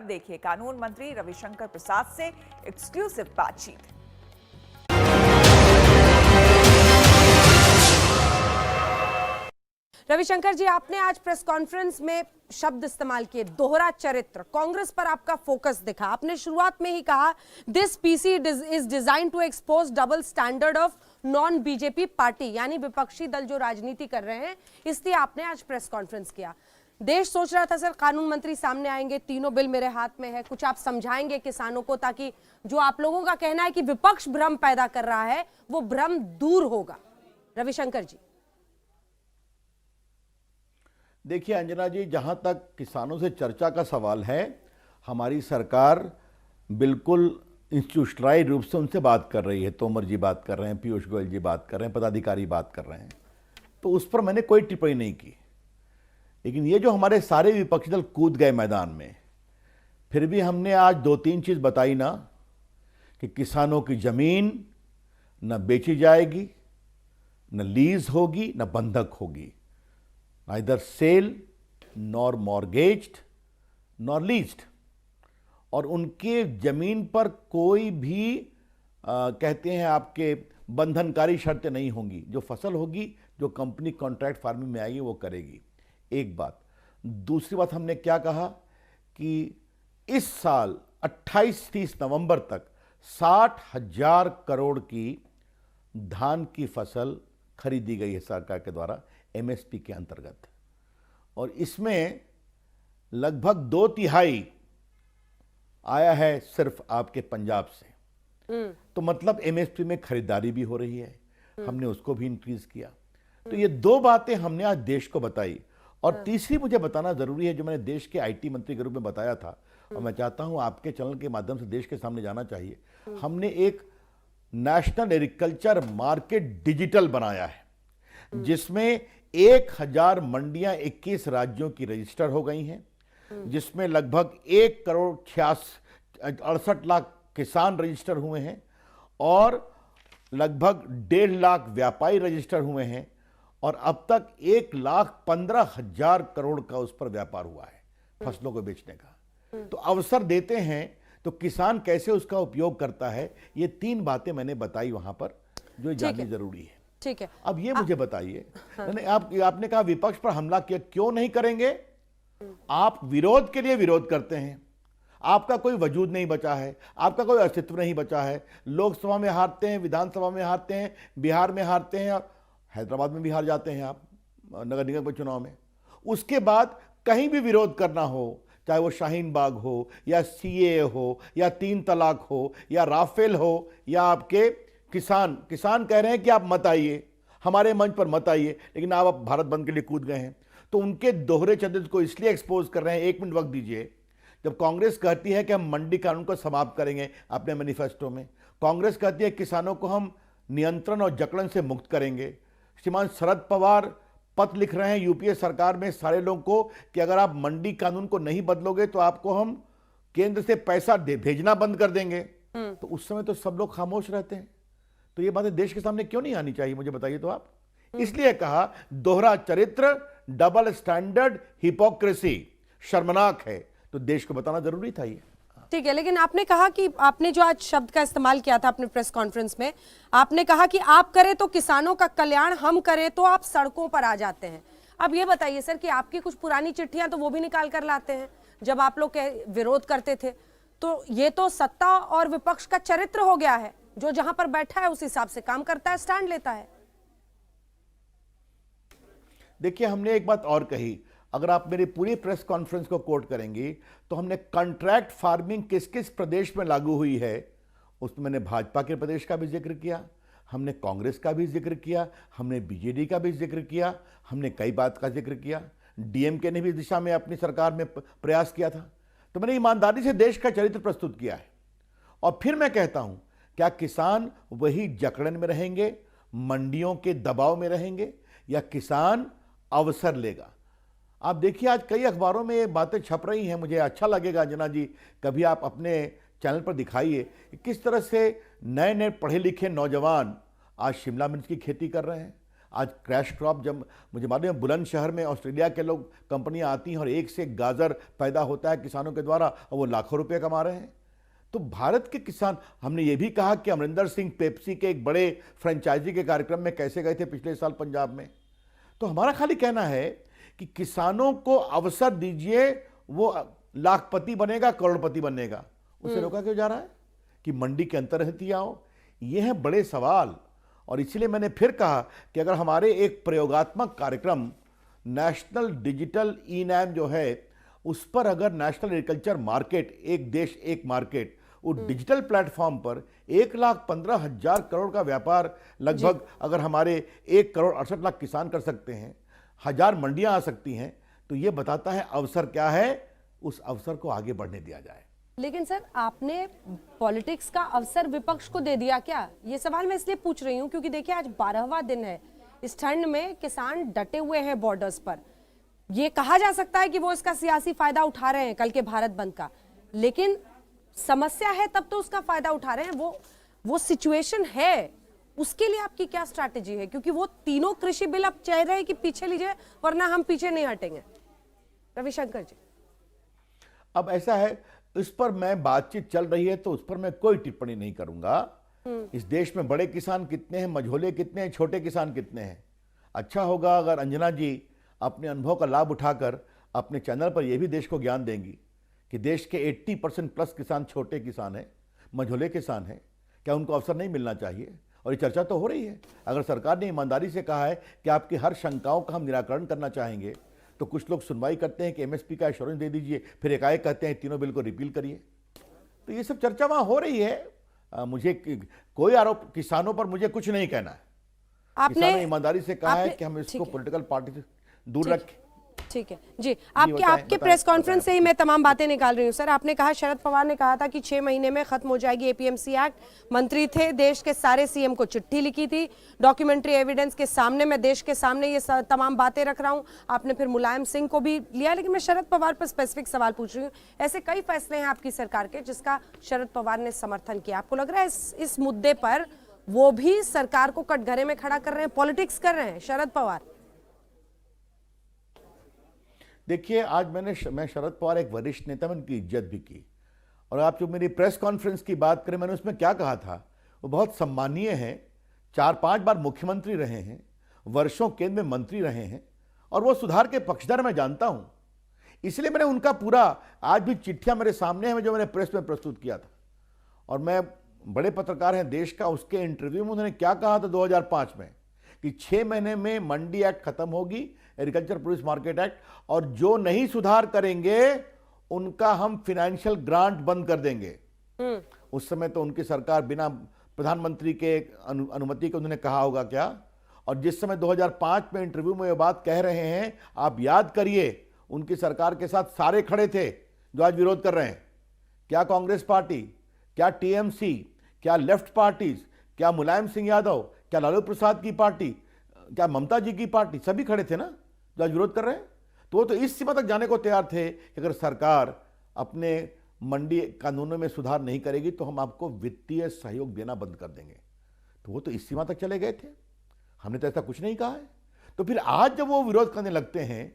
देखिए कानून मंत्री रविशंकर प्रसाद से एक्सक्लूसिव बातचीत। रविशंकर जी, आपने आज प्रेस कॉन्फ्रेंस में शब्द इस्तेमाल किए, दोहरा चरित्र। कांग्रेस पर आपका फोकस दिखा। आपने शुरुआत में ही कहा this PC is design to expose double standard of non BJP party, यानी विपक्षी दल जो राजनीति कर रहे हैं, इसलिए आपने आज प्रेस कॉन्फ्रेंस किया। देश सोच रहा था सर कानून मंत्री सामने आएंगे, तीनों बिल मेरे हाथ में है, कुछ आप समझाएंगे किसानों को, ताकि जो आप लोगों का कहना है कि विपक्ष भ्रम पैदा कर रहा है वो भ्रम दूर होगा। रविशंकर जी। देखिए अंजना जी, जहां तक किसानों से चर्चा का सवाल है, हमारी सरकार बिल्कुल इंस्टीट्यूशनलाइज्ड रूप से उनसे बात कर रही है। तोमर जी बात कर रहे हैं, पीयूष गोयल जी बात कर रहे हैं, पदाधिकारी बात कर रहे हैं, तो उस पर मैंने कोई टिप्पणी नहीं की। लेकिन ये जो हमारे सारे विपक्षी दल कूद गए मैदान में, फिर भी हमने आज दो तीन चीज़ बताई ना, कि किसानों की ज़मीन न बेची जाएगी, न लीज होगी, न बंधक होगी, neither sale nor mortgaged nor leased, और उनके जमीन पर कोई भी कहते हैं आपके बंधनकारी शर्तें नहीं होंगी। जो फसल होगी, जो कंपनी कॉन्ट्रैक्ट फार्मिंग में आएगी वो करेगी। एक बात। दूसरी बात, हमने क्या कहा कि इस साल 28-30 नवंबर तक 60,000 करोड़ की धान की फसल खरीदी गई है सरकार के द्वारा एमएसपी के अंतर्गत, और इसमें लगभग 2/3 आया है सिर्फ आपके पंजाब से। तो मतलब एमएसपी में खरीदारी भी हो रही है, हमने उसको भी इंक्रीज किया। तो ये दो बातें हमने आज देश को बताई। और तीसरी मुझे बताना जरूरी है, जो मैंने देश के आईटी मंत्री के रूप में बताया था, और मैं चाहता हूं आपके चैनल के माध्यम से देश के सामने जाना चाहिए। हमने एक नेशनल एग्रीकल्चर मार्केट डिजिटल बनाया है, जिसमें 1000 मंडियां 21 राज्यों की रजिस्टर हो गई हैं, जिसमें लगभग 1,68 लाख किसान रजिस्टर हुए हैं, और लगभग 1.5 लाख व्यापारी रजिस्टर हुए हैं, और अब तक 1,15,000 करोड़ का उस पर व्यापार हुआ है फसलों को बेचने का। तो अवसर देते हैं तो किसान कैसे उसका उपयोग करता है, ये 3 बातें मैंने बताई वहां पर, जो जाननी जरूरी है। ठीक है, अब ये मुझे बताइए, आपने कहा विपक्ष पर हमला किया, क्यों नहीं करेंगे? आप विरोध के लिए विरोध करते हैं, आपका कोई वजूद नहीं बचा है, आपका कोई अस्तित्व नहीं बचा है। लोकसभा में हारते हैं, विधानसभा में हारते हैं, बिहार में हारते हैं, और हैदराबाद में भी हार जाते हैं आप नगर निगम के चुनाव में। उसके बाद कहीं भी विरोध करना हो, चाहे वो शाहीन बाग हो, या सीए हो, या 3 तलाक हो, या राफेल हो, या आपके किसान कह रहे हैं कि आप मत आइए, हमारे मंच पर मत आइए, लेकिन आप भारत बंद के लिए कूद गए हैं। तो उनके दोहरे चरित्र को इसलिए एक्सपोज कर रहे हैं। 1 मिनट वक्त दीजिए। जब कांग्रेस कहती है कि हम मंडी कानून को समाप्त करेंगे अपने मैनिफेस्टो में, कांग्रेस कहती है किसानों को हम नियंत्रण और जकड़न से मुक्त करेंगे। श्रीमान शरद पवार पत्र लिख रहे हैं यूपीए सरकार में सारे लोगों को कि अगर आप मंडी कानून को नहीं बदलोगे तो आपको हम केंद्र से पैसा भेजना बंद कर देंगे। तो उस समय तो सब लोग खामोश रहते हैं। तो ये बातें देश के सामने क्यों नहीं आनी चाहिए, मुझे बताइए तो आप। इसलिए कहा दोहरा चरित्र, डबल स्टैंडर्ड, हिपोक्रेसी शर्मनाक है, तो देश को बताना जरूरी था ये। ठीक है, लेकिन आपने कहा कि आपने जो आज शब्द का इस्तेमाल किया था अपने प्रेस कॉन्फ्रेंस में, आपने कहा कि आप करें तो किसानों का कल्याण, हम करें तो आप सड़कों पर आ जाते हैं। अब ये बताइए सर कि आपकी कुछ पुरानी चिट्ठियां तो वो भी निकाल कर लाते हैं जब आप लोग विरोध करते थे। तो ये तो सत्ता और विपक्ष का चरित्र हो गया है, जो जहां पर बैठा है उस हिसाब से काम करता है, स्टैंड लेता है। देखिए, हमने एक बात और कही, अगर आप मेरी पूरी प्रेस कॉन्फ्रेंस को कोट करेंगी तो हमने कॉन्ट्रैक्ट फार्मिंग किस किस प्रदेश में लागू हुई है, उसमें मैंने भाजपा के प्रदेश का भी जिक्र किया, हमने कांग्रेस का भी जिक्र किया, हमने बीजेडी का भी जिक्र किया, हमने कई बात का जिक्र किया। डीएमके ने भी इस दिशा में अपनी सरकार में प्रयास किया था। तो मैंने ईमानदारी से देश का चरित्र प्रस्तुत किया है। और फिर मैं कहता हूं, क्या किसान वही जकड़न में रहेंगे, मंडियों के दबाव में रहेंगे, या किसान अवसर लेगा? आप देखिए, आज कई अखबारों में ये बातें छप रही हैं। मुझे अच्छा लगेगा अंजना जी, कभी आप अपने चैनल पर दिखाइए किस तरह से नए नए पढ़े लिखे नौजवान आज शिमला मिर्च की खेती कर रहे हैं। आज क्रैश क्रॉप, जब मुझे मालूम है बुलंदशहर में ऑस्ट्रेलिया के लोग कंपनियां आती हैं और एक से एक गाजर पैदा होता है किसानों के द्वारा और वो लाखों रुपए कमा रहे हैं। तो भारत के किसान, हमने ये भी कहा कि अमरिंदर सिंह पेप्सी के एक बड़े फ्रेंचाइजी के कार्यक्रम में कैसे गए थे पिछले साल पंजाब में। तो हमारा खाली कहना है कि किसानों को अवसर दीजिए, वो लाखपति बनेगा, करोड़पति बनेगा, उसे रोका क्यों जा रहा है कि मंडी के अंतर्हतियां हो? ये हैं बड़े सवाल। और इसलिए मैंने फिर कहा कि अगर हमारे एक प्रयोगात्मक कार्यक्रम नेशनल डिजिटल ई नैम जो है उस पर अगर नेशनल एग्रीकल्चर मार्केट, एक देश एक मार्केट, वो डिजिटल प्लेटफॉर्म पर 1,15,000 करोड़ का व्यापार लगभग अगर हमारे 1,68,00,000 किसान कर सकते हैं, 1000 मंडियां आ सकती हैं, तो ये बताता है अवसर क्या है, उस अवसर को आगे बढ़ने दिया जाए। लेकिन सर, आपने पॉलिटिक्स का अवसर विपक्ष को दे दिया क्या? ये सवाल मैं इसलिए पूछ रही हूं क्योंकि देखिए आज 12वां दिन है, इस ठंड में किसान डटे हुए हैं बॉर्डर्स पर। ये कहा जा सकता है कि वो इसका सियासी फायदा उठा रहे हैं कल के भारत बंद का, लेकिन समस्या है तब तो उसका फायदा उठा रहे हैं। वो सिचुएशन है, उसके लिए आपकी क्या स्ट्रैटेजी है? क्योंकि वो तीनों कृषि बिल अब चाह रहे हैं कि पीछे लीजिए वरना हम पीछे नहीं हटेंगे। रविशंकर जी, अब ऐसा है, इस पर मैं बातचीत चल रही है तो उस पर मैं कोई टिप्पणी नहीं करूंगा। इस देश में बड़े किसान कितने हैं, मझोले कितने हैं, छोटे किसान कितने हैं। अच्छा होगा अगर अंजना जी अपने अनुभव का लाभ उठाकर अपने चैनल पर यह भी देश को ज्ञान देंगी कि देश के 80% प्लस किसान छोटे किसान हैं, मझोले किसान हैं। क्या उनको अवसर नहीं मिलना चाहिए? और ये चर्चा तो हो रही है। अगर सरकार ने ईमानदारी से कहा है कि आपकी हर शंकाओं का हम निराकरण करना चाहेंगे, तो कुछ लोग सुनवाई करते हैं कि एमएसपी का एश्योरेंस दे दीजिए, फिर एकाएक कहते हैं तीनों बिल को रिपील करिए। तो ये सब चर्चा वहां हो रही है। मुझे कोई आरोप किसानों पर मुझे कुछ नहीं कहना है। किसानों ने ईमानदारी से कहा है कि हम इसको पॉलिटिकल पार्टी से दूर रखें। ठीक है जी, आपके प्रेस कॉन्फ्रेंस से ही मैं तमाम बातें निकाल रही हूँ। सर, आपने कहा, शरद पवार ने कहा था कि 6 महीने में खत्म हो जाएगी एपीएमसी एक्ट। मंत्री थे, देश के सारे सीएम को चिट्ठी लिखी थी, डॉक्यूमेंट्री एविडेंस के सामने, मैं देश के सामने ये तमाम बातें रख रहा हूँ। आपने फिर मुलायम सिंह को भी लिया, लेकिन मैं शरद पवार पर स्पेसिफिक सवाल पूछ रही हूँ। ऐसे कई फैसले हैं आपकी सरकार के जिसका शरद पवार ने समर्थन किया। आपको लग रहा है इस मुद्दे पर वो भी सरकार को कटघरे में खड़ा कर रहे हैं, पॉलिटिक्स कर रहे हैं शरद पवार? देखिए, आज मैं शरद पवार एक वरिष्ठ नेता, मैंने उनकी इज्जत भी की। और आप जो मेरी प्रेस कॉन्फ्रेंस की बात करें, मैंने उसमें क्या कहा था, वो बहुत सम्मानीय हैं। 4-5 बार मुख्यमंत्री रहे हैं, वर्षों केंद्र में मंत्री रहे हैं, और वो सुधार के पक्षधर मैं जानता हूं। इसलिए मैंने उनका पूरा, आज भी चिट्ठियां मेरे सामने हैं जो मैंने प्रेस में प्रस्तुत किया था। और मैं, बड़े पत्रकार हैं देश का, उसके इंटरव्यू में उन्होंने क्या कहा था 2005 में कि 6 महीने में मंडी एक्ट खत्म होगी, एग्रीकल्चर प्रोड्यूस मार्केट एक्ट, और जो नहीं सुधार करेंगे उनका हम फाइनेंशियल ग्रांट बंद कर देंगे। उस समय तो उनकी सरकार बिना प्रधानमंत्री के अनुमति के उन्होंने कहा होगा क्या? और जिस समय 2005 में इंटरव्यू में ये बात कह रहे हैं, आप याद करिए, उनकी सरकार के साथ सारे खड़े थे जो आज विरोध कर रहे हैं। क्या कांग्रेस पार्टी, क्या टीएमसी, क्या लेफ्ट पार्टीज, क्या मुलायम सिंह यादव, क्या लालू प्रसाद की पार्टी, क्या ममता जी की पार्टी, सभी खड़े थे ना जो आज विरोध कर रहे हैं। तो वो तो इस सीमा तक जाने को तैयार थे कि अगर सरकार अपने मंडी कानूनों में सुधार नहीं करेगी तो हम आपको वित्तीय सहयोग देना बंद कर देंगे। तो वो तो इस सीमा तक चले गए थे। हमने तो ऐसा कुछ नहीं कहा है। तो फिर आज जब वो विरोध करने लगते हैं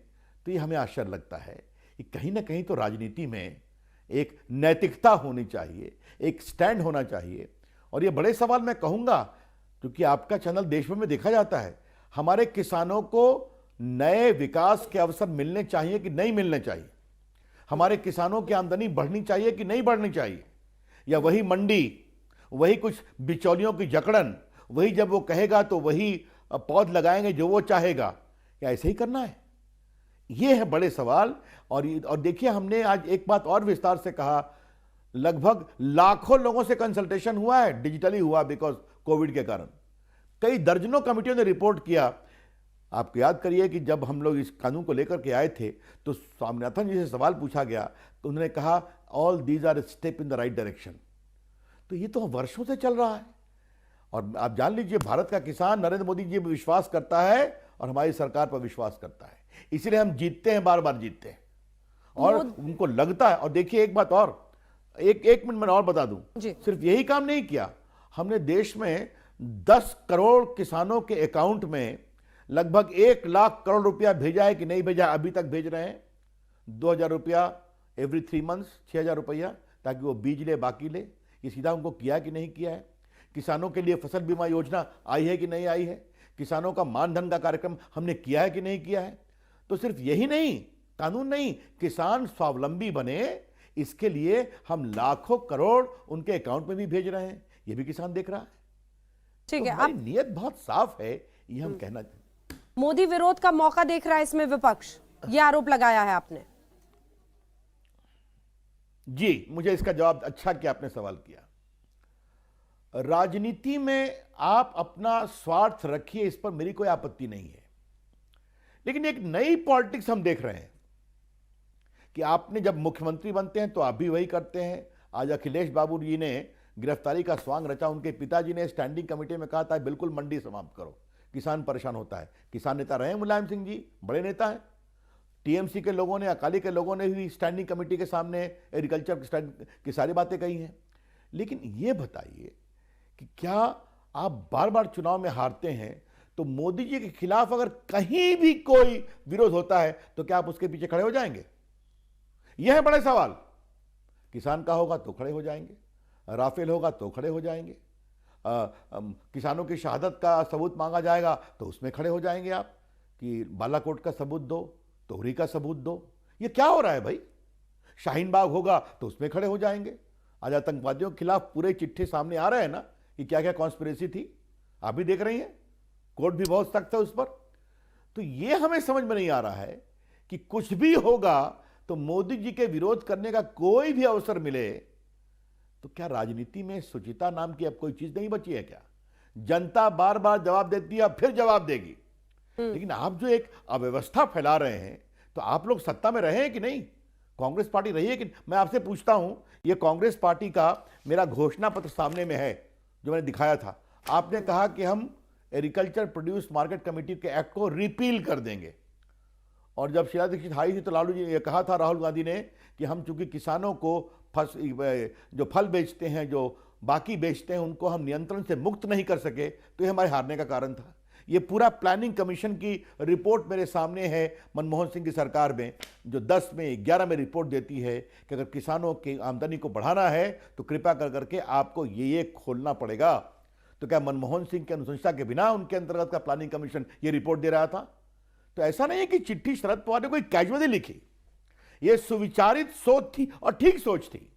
तो ये हमें आश्चर्य लगता है कि कहीं ना कहीं तो राजनीति में एक नैतिकता होनी चाहिए, एक स्टैंड होना चाहिए। और ये बड़े सवाल मैं कहूँगा, क्योंकि आपका चैनल देश भर में देखा जाता है, हमारे किसानों को नए विकास के अवसर मिलने चाहिए कि नहीं मिलने चाहिए? हमारे किसानों की आमदनी बढ़नी चाहिए कि नहीं बढ़नी चाहिए? या वही मंडी, वही कुछ बिचौलियों की जकड़न, वही जब वो कहेगा तो वही पौध लगाएंगे जो वो चाहेगा? क्या ऐसे ही करना है? ये है बड़े सवाल। और देखिए, हमने आज एक बात और विस्तार से कहा, लगभग लाखों लोगों से कंसल्टेशन हुआ है, डिजिटली हुआ बिकॉज कोविड के कारण। कई दर्जनों कमिटियों ने रिपोर्ट किया। आप याद करिए कि जब हम लोग इस कानून को लेकर के आए थे तो स्वामीनाथन जी से सवाल पूछा गया तो उन्होंने कहा all these are step in the right direction. तो ये तो वर्षों से चल रहा है। और आप जान लीजिए, भारत का किसान नरेंद्र मोदी जी पर विश्वास करता है और हमारी सरकार पर विश्वास करता है, इसलिए हम जीतते हैं, बार बार जीतते हैं। और उनको लगता है। और देखिए एक बात और, एक मिनट में और बता दूं, सिर्फ यही काम नहीं किया हमने। देश में 10 करोड़ किसानों के अकाउंट में लगभग 1 लाख करोड़ रुपया भेजा है कि नहीं भेजा, अभी तक भेज रहे हैं 2,000 रुपया एवरी 3 मंथ्स, 6,000 रुपया, ताकि वो बीज ले, बाकी ले। ये सीधा उनको किया कि नहीं किया है? किसानों के लिए फसल बीमा योजना आई है कि नहीं आई है? किसानों का मानधन का कार्यक्रम हमने किया है कि नहीं किया है? तो सिर्फ यही नहीं, कानून नहीं, किसान स्वावलंबी बने, इसके लिए हम लाखों करोड़ उनके अकाउंट में भी भेज रहे हैं। ये भी किसान देख रहा है। ठीक तो है, हमारी नीयत बहुत साफ है, ये हम कहना। मोदी विरोध का मौका देख रहा है इसमें विपक्ष, ये आरोप लगाया है आपने। जी, मुझे इसका जवाब अच्छा कि आपने सवाल किया। राजनीति में आप अपना स्वार्थ रखिए, इस पर मेरी कोई आपत्ति नहीं है, लेकिन एक नई पॉलिटिक्स हम देख रहे हैं कि आपने जब मुख्यमंत्री बनते हैं तो आप भी वही करते हैं। आज अखिलेश बाबू जी ने गिरफ्तारी का स्वांग रचा, उनके पिताजी ने स्टैंडिंग कमेटी में कहा था बिल्कुल मंडी समाप्त करो, किसान परेशान होता है। किसान नेता रहे मुलायम सिंह जी, बड़े नेता हैं। टीएमसी के लोगों ने, अकाली के लोगों ने भी स्टैंडिंग कमेटी के सामने एग्रीकल्चर की सारी बातें कही हैं। लेकिन ये बताइए कि क्या आप बार बार चुनाव में हारते हैं तो मोदी जी के खिलाफ अगर कहीं भी कोई विरोध होता है तो क्या आप उसके पीछे खड़े हो जाएंगे? यह है बड़े सवाल। किसान का होगा तो खड़े हो जाएंगे, राफेल होगा तो खड़े हो जाएंगे, किसानों की शहादत का सबूत मांगा जाएगा तो उसमें खड़े हो जाएंगे आप, कि बालाकोट का सबूत दो, तोहरी का सबूत दो। ये क्या हो रहा है भाई? शाहीन बाग होगा तो उसमें खड़े हो जाएंगे। आज आतंकवादियों के खिलाफ पूरे चिट्ठे सामने आ रहे हैं ना कि क्या क्या कॉन्स्पिरेसी थी, आप भी देख रही हैं, कोर्ट भी बहुत सख्त है उस पर। तो ये हमें समझ में नहीं आ रहा है कि कुछ भी होगा तो मोदी जी के विरोध करने का कोई भी अवसर मिले तो क्या राजनीति में शुचिता नाम की अब कोई चीज नहीं बची है क्या? जनता बार बार जवाब देती है, फिर जवाब देगी। लेकिन आप जो एक अव्यवस्था फैला रहे हैं, तो आप लोग सत्ता में रहे हैं कि नहीं? कांग्रेस पार्टी रही है कि? मैं आपसे पूछता हूं, ये कांग्रेस पार्टी का मेरा घोषणा पत्र सामने में है जो मैंने दिखाया था। आपने कहा कि हम एग्रीकल्चर प्रोड्यूस मार्केट कमेटी के एक्ट को रिपील कर देंगे, और जब शीला दीक्षित आई थी तो लालू जी ने कहा था, राहुल गांधी ने, कि हम चूंकि किसानों को जो फल बेचते हैं, जो बाकी बेचते हैं, उनको हम नियंत्रण से मुक्त नहीं कर सके, तो ये हमारे हारने का कारण था। ये पूरा प्लानिंग कमीशन की रिपोर्ट मेरे सामने है, मनमोहन सिंह की सरकार में, जो 10 में 11 में रिपोर्ट देती है कि अगर किसानों की आमदनी को बढ़ाना है तो कृपया कर करके आपको ये खोलना पड़ेगा। तो क्या मनमोहन सिंह की अनुशंसा के बिना उनके अंतर्गत का प्लानिंग कमीशन ये रिपोर्ट दे रहा था? तो ऐसा नहीं है कि चिट्ठी शरद पवार ने कोई कैजुअली लिखी, ये सुविचारित सोच थी और ठीक सोच थी।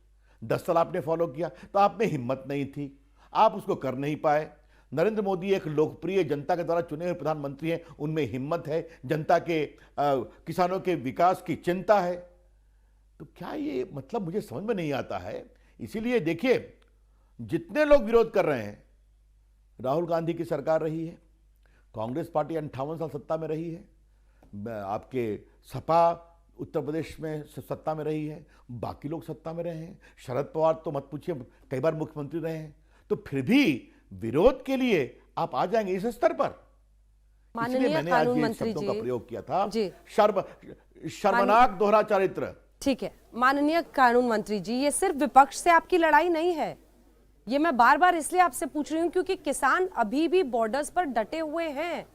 10 साल आपने फॉलो किया, तो आप में हिम्मत नहीं थी, आप उसको कर नहीं पाए। नरेंद्र मोदी एक लोकप्रिय, जनता के द्वारा चुने हुए प्रधानमंत्री हैं, उनमें हिम्मत है, जनता के किसानों के विकास की चिंता है। तो क्या ये मतलब मुझे समझ में नहीं आता है। इसीलिए देखिए, जितने लोग विरोध कर रहे हैं, राहुल गांधी की सरकार रही है, कांग्रेस पार्टी 58 साल सत्ता में रही है, आपके सपा उत्तर प्रदेश में सत्ता में रही है, बाकी लोग सत्ता में रहे हैं, शरद पवार तो मत पूछिए, कई बार मुख्यमंत्री रहे हैं, तो फिर भी विरोध के लिए आप आ जाएंगे इस स्तर पर। इसलिए मैंने आज ये शब्दों का प्रयोग किया था, शर्मनाक दोहरा चरित्र। ठीक है, माननीय कानून मंत्री जी, ये सिर्फ विपक्ष से आपकी लड़ाई नहीं है। ये मैं बार बार इसलिए आपसे पूछ रही हूं क्योंकि किसान अभी भी बॉर्डर्स पर डटे हुए हैं,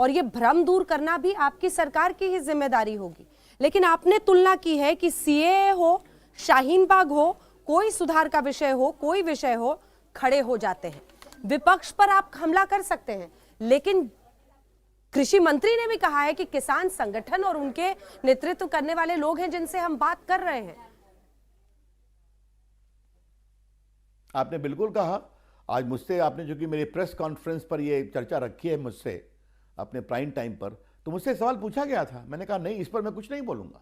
और ये भ्रम दूर करना भी आपकी सरकार की ही जिम्मेदारी होगी। लेकिन आपने तुलना की है कि सीएए हो, शाहीन बाग हो, कोई सुधार का विषय हो, कोई विषय हो, खड़े हो जाते हैं। विपक्ष पर आप हमला कर सकते हैं, लेकिन कृषि मंत्री ने भी कहा है कि किसान संगठन और उनके नेतृत्व करने वाले लोग हैं जिनसे हम बात कर रहे हैं। आपने बिल्कुल कहा। आज मुझसे आपने, जो कि मेरे प्रेस कॉन्फ्रेंस पर ये चर्चा रखी है मुझसे अपने प्राइम टाइम पर, तो मुझसे सवाल पूछा गया था। मैंने कहा नहीं, इस पर मैं कुछ नहीं बोलूंगा,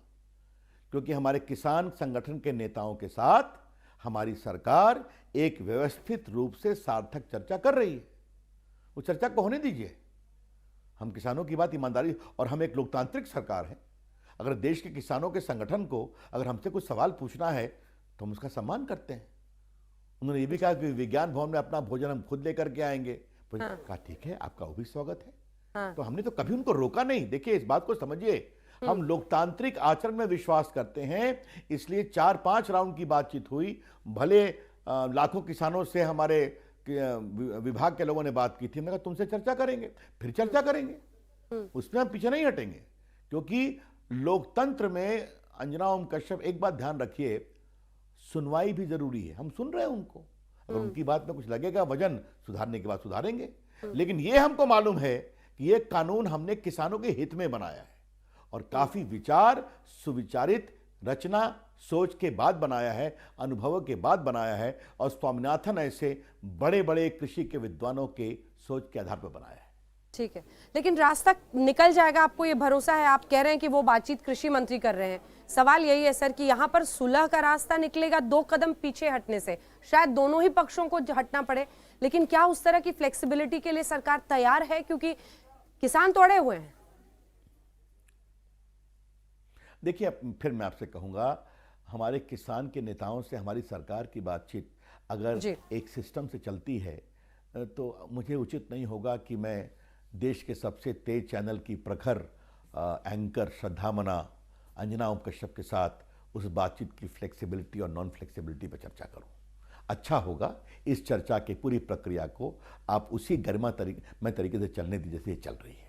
क्योंकि हमारे किसान संगठन के नेताओं के साथ हमारी सरकार एक व्यवस्थित रूप से सार्थक चर्चा कर रही है। वो चर्चा को होने दीजिए। हम किसानों की बात ईमानदारी, और हम एक लोकतांत्रिक सरकार है। अगर देश के किसानों के संगठन को अगर हमसे कुछ सवाल पूछना है तो हम उसका सम्मान करते हैं। उन्होंने ये भी कहा कि विज्ञान भवन में अपना भोजन हम खुद लेकर के आएंगे। कहा ठीक है, आपका वो भी स्वागत है। तो हमने तो कभी उनको रोका नहीं। देखिए, इस बात को समझिए, हम लोकतांत्रिक आचरण में विश्वास करते हैं, इसलिए 4-5 राउंड की बातचीत हुई। भले लाखों किसानों से हमारे विभाग के लोगों ने बात की थी, मैंने कहा तुमसे चर्चा करेंगे, फिर चर्चा करेंगे। उसमें हम पीछे नहीं हटेंगे, क्योंकि लोकतंत्र में अंजना ओम कश्यप एक बात ध्यान रखिए, सुनवाई भी जरूरी है। हम सुन रहे हैं उनको, अगर उनकी बात में कुछ लगेगा वजन सुधारने के बाद सुधारेंगे, लेकिन ये हमको मालूम है कि ये कानून हमने किसानों के हित में बनाया है और काफी विचार सुविचारित रचना सोच के बाद बनाया है, अनुभवों के बाद बनाया है, और स्वामीनाथन ऐसे बड़े बड़े कृषि के विद्वानों के सोच के आधार पर बनाया है। ठीक है, लेकिन रास्ता निकल जाएगा, आपको ये भरोसा है? आप कह रहे हैं कि वो बातचीत कृषि मंत्री कर रहे हैं। सवाल यही है सर कि यहाँ पर सुलह का रास्ता निकलेगा 2 कदम पीछे हटने से, शायद दोनों ही पक्षों को हटना पड़े, लेकिन क्या उस तरह की फ्लेक्सिबिलिटी के लिए सरकार तैयार है? क्योंकि किसान तो अड़े हुए हैं। देखिए, फिर मैं आपसे कहूंगा, हमारे किसान के नेताओं से हमारी सरकार की बातचीत अगर एक सिस्टम से चलती है तो मुझे उचित नहीं होगा कि मैं देश के सबसे तेज चैनल की प्रखर एंकर श्रद्धामना अंजना ओम कश्यप के साथ उस बातचीत की फ्लेक्सिबिलिटी और नॉन फ्लेक्सिबिलिटी पर चर्चा करूं। अच्छा होगा इस चर्चा की पूरी प्रक्रिया को आप उसी गरिमा तरीके से चलने दीजिए जैसे ये चल रही है।